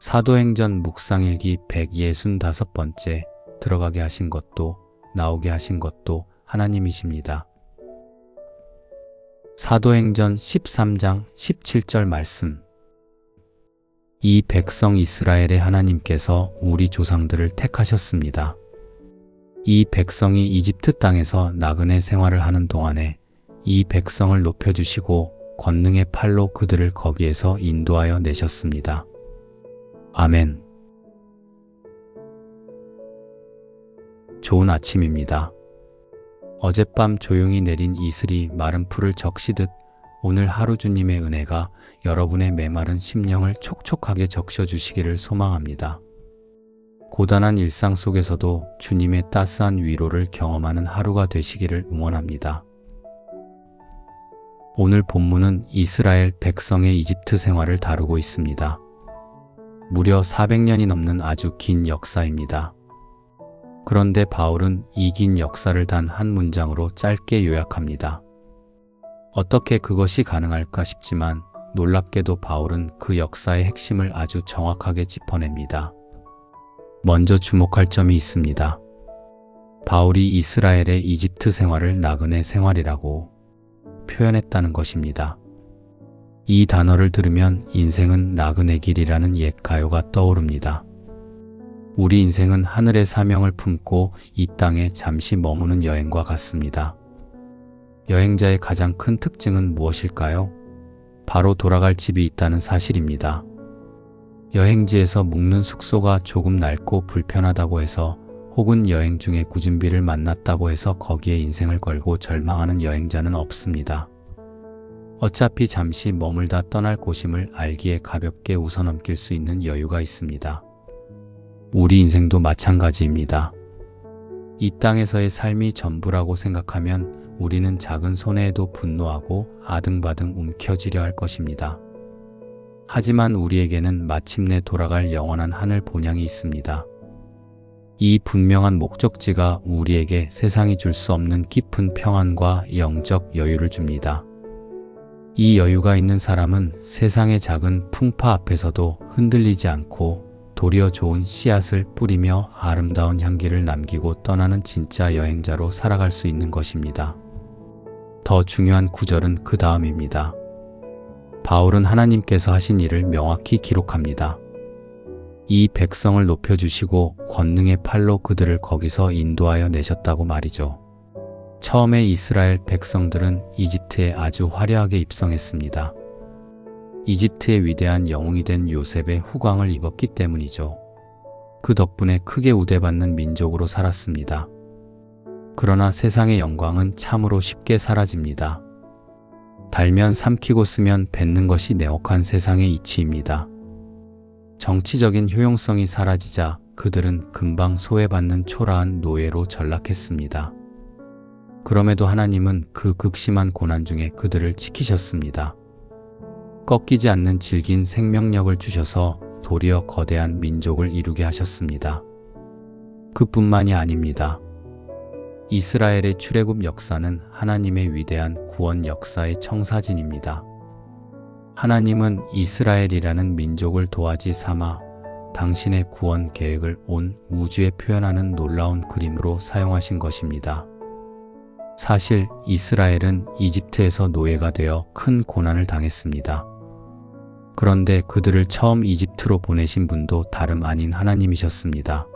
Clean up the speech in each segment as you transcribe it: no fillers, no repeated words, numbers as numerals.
사도행전 묵상일기 165번째 들어가게 하신 것도 나오게 하신 것도 하나님이십니다. 사도행전 13장 17절 말씀. 이 백성 이스라엘의 하나님께서 우리 조상들을 택하셨습니다. 이 백성이 이집트 땅에서 나그네 생활을 하는 동안에 이 백성을 높여주시고 권능의 팔로 그들을 거기에서 인도하여 내셨습니다. 아멘. 좋은 아침입니다. 어젯밤 조용히 내린 이슬이 마른 풀을 적시듯 오늘 하루 주님의 은혜가 여러분의 메마른 심령을 촉촉하게 적셔주시기를 소망합니다. 고단한 일상 속에서도 주님의 따스한 위로를 경험하는 하루가 되시기를 응원합니다. 오늘 본문은 이스라엘 백성의 이집트 생활을 다루고 있습니다. 무려 400년이 넘는 아주 긴 역사입니다. 그런데 바울은 이 긴 역사를 단 한 문장으로 짧게 요약합니다. 어떻게 그것이 가능할까 싶지만 놀랍게도 바울은 그 역사의 핵심을 아주 정확하게 짚어냅니다. 먼저 주목할 점이 있습니다. 바울이 이스라엘의 이집트 생활을 나그네 생활이라고 표현했다는 것입니다. 이 단어를 들으면 인생은 나그네 길이라는 옛 가요가 떠오릅니다. 우리 인생은 하늘의 사명을 품고 이 땅에 잠시 머무는 여행과 같습니다. 여행자의 가장 큰 특징은 무엇일까요? 바로 돌아갈 집이 있다는 사실입니다. 여행지에서 묵는 숙소가 조금 낡고 불편하다고 해서 혹은 여행 중에 구준비를 만났다고 해서 거기에 인생을 걸고 절망하는 여행자는 없습니다. 어차피 잠시 머물다 떠날 곳임을 알기에 가볍게 웃어넘길 수 있는 여유가 있습니다. 우리 인생도 마찬가지입니다. 이 땅에서의 삶이 전부라고 생각하면 우리는 작은 손해에도 분노하고 아등바등 움켜쥐려 할 것입니다. 하지만 우리에게는 마침내 돌아갈 영원한 하늘 본향이 있습니다. 이 분명한 목적지가 우리에게 세상이 줄 수 없는 깊은 평안과 영적 여유를 줍니다. 이 여유가 있는 사람은 세상의 작은 풍파 앞에서도 흔들리지 않고 도리어 좋은 씨앗을 뿌리며 아름다운 향기를 남기고 떠나는 진짜 여행자로 살아갈 수 있는 것입니다. 더 중요한 구절은 그 다음입니다. 바울은 하나님께서 하신 일을 명확히 기록합니다. 이 백성을 높여주시고 권능의 팔로 그들을 거기서 인도하여 내셨다고 말이죠. 처음에 이스라엘 백성들은 이집트에 아주 화려하게 입성했습니다. 이집트의 위대한 영웅이 된 요셉의 후광을 입었기 때문이죠. 그 덕분에 크게 우대받는 민족으로 살았습니다. 그러나 세상의 영광은 참으로 쉽게 사라집니다. 달면 삼키고 쓰면 뱉는 것이 내혹한 세상의 이치입니다. 정치적인 효용성이 사라지자 그들은 금방 소외받는 초라한 노예로 전락했습니다. 그럼에도 하나님은 그 극심한 고난 중에 그들을 지키셨습니다. 꺾이지 않는 질긴 생명력을 주셔서 도리어 거대한 민족을 이루게 하셨습니다. 그뿐만이 아닙니다. 이스라엘의 출애굽 역사는 하나님의 위대한 구원 역사의 청사진입니다. 하나님은 이스라엘이라는 민족을 도화지 삼아 당신의 구원 계획을 온 우주에 표현하는 놀라운 그림으로 사용하신 것입니다. 사실 이스라엘은 이집트에서 노예가 되어 큰 고난을 당했습니다. 그런데 그들을 처음 이집트로 보내신 분도 다름 아닌 하나님이셨습니다.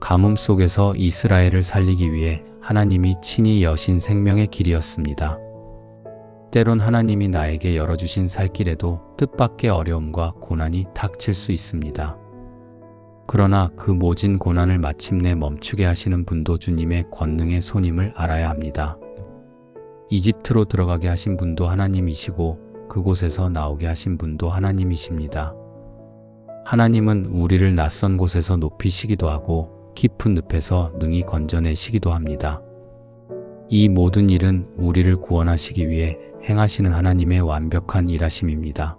가뭄 속에서 이스라엘을 살리기 위해 하나님이 친히 여신 생명의 길이었습니다. 때론 하나님이 나에게 열어주신 살길에도 뜻밖의 어려움과 고난이 닥칠 수 있습니다. 그러나 그 모진 고난을 마침내 멈추게 하시는 분도 주님의 권능의 손임을 알아야 합니다. 이집트로 들어가게 하신 분도 하나님이시고 그곳에서 나오게 하신 분도 하나님이십니다. 하나님은 우리를 낯선 곳에서 높이시기도 하고 깊은 늪에서 능히 건져내시기도 합니다. 이 모든 일은 우리를 구원하시기 위해 행하시는 하나님의 완벽한 일하심입니다.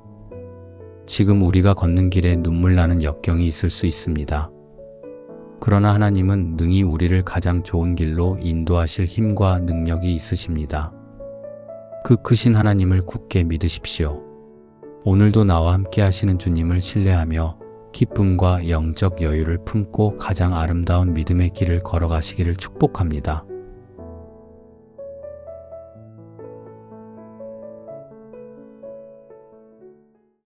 지금 우리가 걷는 길에 눈물 나는 역경이 있을 수 있습니다. 그러나 하나님은 능히 우리를 가장 좋은 길로 인도하실 힘과 능력이 있으십니다. 그 크신 하나님을 굳게 믿으십시오. 오늘도 나와 함께 하시는 주님을 신뢰하며 기쁨과 영적 여유를 품고 가장 아름다운 믿음의 길을 걸어가시기를 축복합니다.